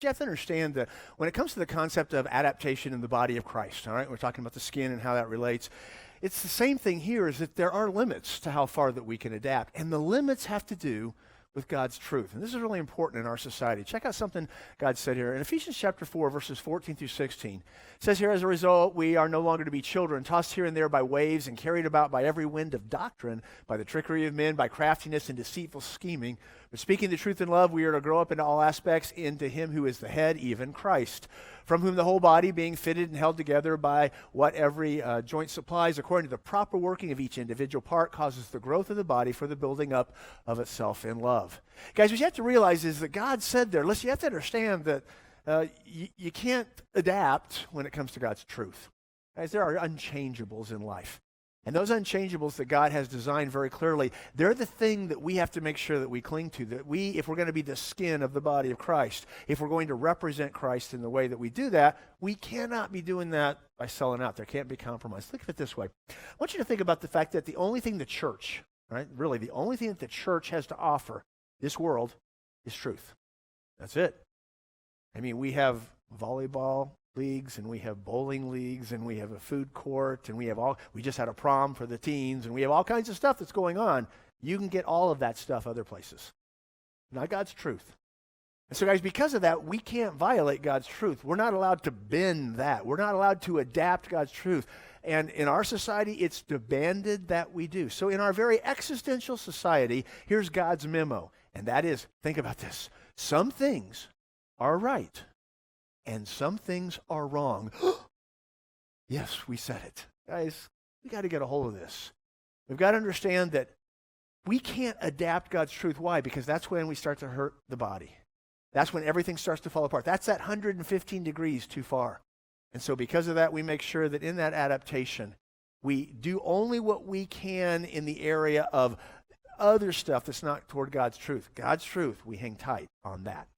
You have to understand that when it comes to the concept of adaptation in the body of Christ, all right, we're talking about the skin and how that relates. It's the same thing here, is that there are limits to how far that we can adapt. And the limits have to do with God's truth. And this is really important in our society. Check out something God said here. In Ephesians chapter 4, verses 14 through 16, it says here, as a result, we are no longer to be children, tossed here and there by waves and carried about by every wind of doctrine, by the trickery of men, by craftiness and deceitful scheming. But speaking the truth in love, we are to grow up into all aspects into him who is the head, even Christ, from whom the whole body, being fitted and held together by what every joint supplies, according to the proper working of each individual part, causes the growth of the body for the building up of itself in love. Guys, what you have to realize is that God said there, listen, you have to understand that you can't adapt when it comes to God's truth. Guys, there are unchangeables in life. And those unchangeables that God has designed very clearly, they're the thing that we have to make sure that we cling to, that we, if we're going to be the skin of the body of Christ, if we're going to represent Christ in the way that we do that, we cannot be doing that by selling out. There can't be compromise. Think of it this way. I want you to think about the fact that the only thing the church, right, really the only thing that the church has to offer this world is truth. That's it. I mean, we have volleyball leagues, and we have bowling leagues, and we have a food court, and we just had a prom for the teens, and we have all kinds of stuff that's going on. You can get all of that stuff other places. Not God's truth. And so, guys, because of that, we can't violate God's truth. We're not allowed to bend that. We're not allowed to adapt God's truth. And in our society, it's demanded that we do. So in our very existential society, here's God's memo. And that is, think about this. Some things are right, and some things are wrong. Yes, we said it. Guys, we got to get a hold of this. We've got to understand that we can't adapt God's truth. Why? Because that's when we start to hurt the body. That's when everything starts to fall apart. That's that 115 degrees too far. And so because of that, we make sure that in that adaptation, we do only what we can in the area of other stuff that's not toward God's truth. God's truth, we hang tight on that.